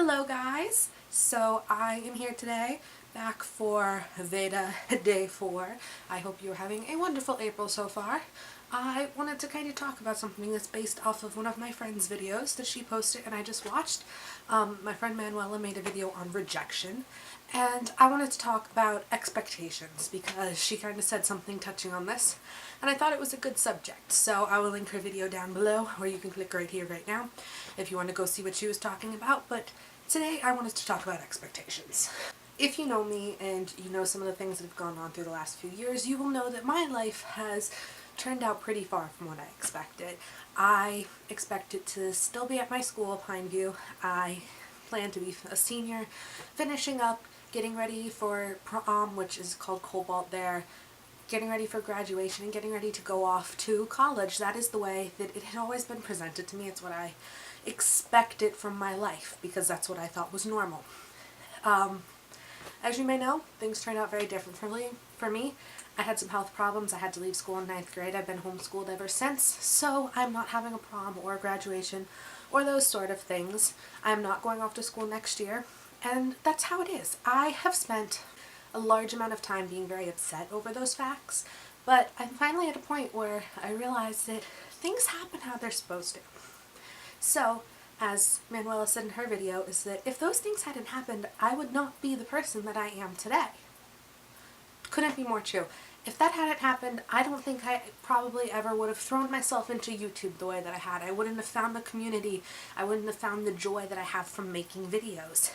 Hello guys! So I am here today back for VEDA Day 4. I hope you're having a wonderful April so far. I wanted to kind of talk about something that's based off of one of my friend's videos that she posted and I just watched. My friend Manuela made a video on rejection and I wanted to talk about expectations because she kind of said something touching on this and I thought it was a good subject. So I will link her video down below or you can click right here right now if you want to go see what she was talking about. But today I wanted to talk about expectations. If you know me and you know some of the things that have gone on through the last few years, you will know that my life has turned out pretty far from what I expected. I expected to still be at my school, Pineview. I plan to be a senior, finishing up, getting ready for prom, which is called Cobalt there, getting ready for graduation, and getting ready to go off to college. That is the way that it had always been presented to me. It's what I expected from my life because that's what I thought was normal. As you may know, things turned out very differently for me. I had some health problems. I had to leave school in 9th grade. I've been homeschooled ever since, so I'm not having a prom or a graduation or those sort of things. I'm not going off to school next year, and that's how it is. I have spent a large amount of time being very upset over those facts, but I'm finally at a point where I realize that things happen how they're supposed to. So, as Manuela said in her video, is that if those things hadn't happened, I would not be the person that I am today. Couldn't be more true. If that hadn't happened, I don't think I probably ever would have thrown myself into YouTube the way that I had. I wouldn't have found the community. I wouldn't have found the joy that I have from making videos.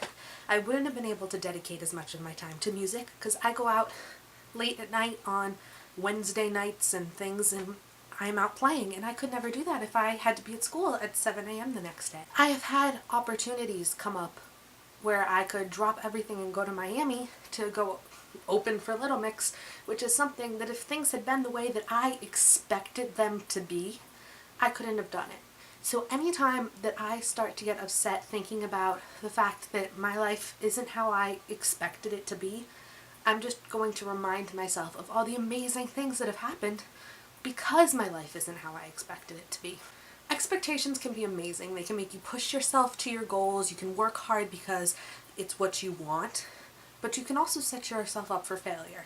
I wouldn't have been able to dedicate as much of my time to music because I go out late at night on Wednesday nights and things and I'm out playing, and I could never do that if I had to be at school at 7 a.m. the next day. I have had opportunities come up where I could drop everything and go to Miami to go open for Little Mix, which is something that if things had been the way that I expected them to be, I couldn't have done it. So anytime that I start to get upset thinking about the fact that my life isn't how I expected it to be, I'm just going to remind myself of all the amazing things that have happened because my life isn't how I expected it to be. Expectations can be amazing. They can make you push yourself to your goals. You can work hard because it's what you want, but you can also set yourself up for failure.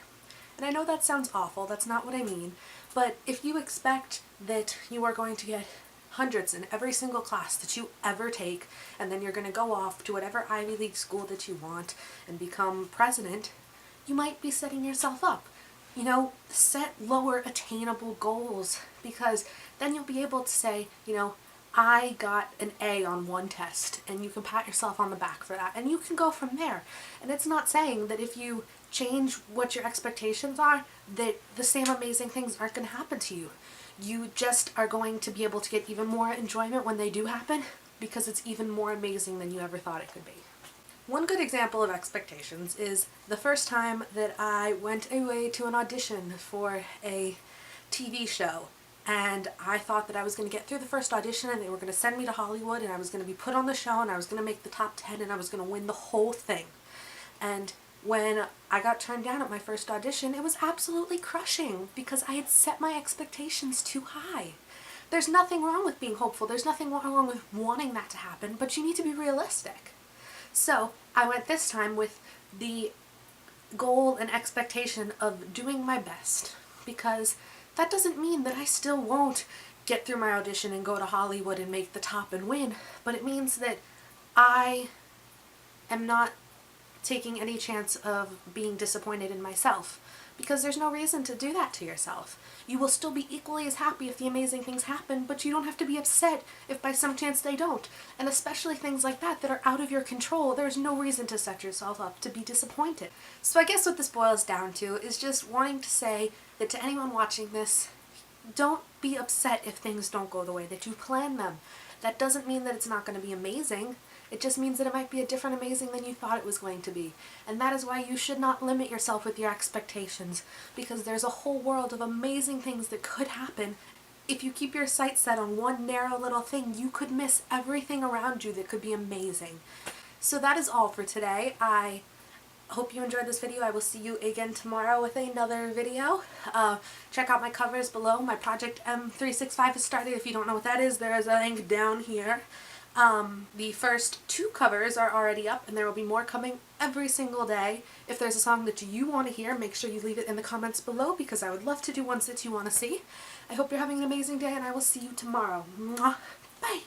And I know that sounds awful. That's not what I mean. But if you expect that you are going to get hundreds in every single class that you ever take, and then you're going to go off to whatever Ivy League school that you want and become president, you might be setting yourself up. You know, set lower attainable goals because then you'll be able to say, you know, I got an A on one test, and you can pat yourself on the back for that, and you can go from there. And it's not saying that if you change what your expectations are, that the same amazing things aren't going to happen to you. You just are going to be able to get even more enjoyment when they do happen because it's even more amazing than you ever thought it could be. One good example of expectations is the first time that I went away to an audition for a TV show, and I thought that I was going to get through the first audition and they were going to send me to Hollywood and I was going to be put on the show and I was going to make the top 10 and I was going to win the whole thing. And when I got turned down at my first audition, it was absolutely crushing because I had set my expectations too high. There's nothing wrong with being hopeful. There's nothing wrong with wanting that to happen, but you need to be realistic. So I went this time with the goal and expectation of doing my best because that doesn't mean that I still won't get through my audition and go to Hollywood and make the top and win, but it means that I am not taking any chance of being disappointed in myself because there's no reason to do that to yourself. You will still be equally as happy if the amazing things happen, but you don't have to be upset if by some chance they don't. And especially things like that that are out of your control, there's no reason to set yourself up to be disappointed. So I guess what this boils down to is just wanting to say that to anyone watching this, don't be upset if things don't go the way that you plan them. That doesn't mean that it's not going to be amazing. It just means that it might be a different amazing than you thought it was going to be. And that is why you should not limit yourself with your expectations, because there's a whole world of amazing things that could happen. If you keep your sights set on one narrow little thing, you could miss everything around you that could be amazing. So that is all for today. I hope you enjoyed this video. I will see you again tomorrow with another video. Check out my covers below. My project M365 has started. If you don't know what that is, there is a link down here. The first 2 covers are already up, and there will be more coming every single day. If there's a song that you want to hear, make sure you leave it in the comments below, because I would love to do ones that you want to see. I hope you're having an amazing day, and I will see you tomorrow. Mwah. Bye!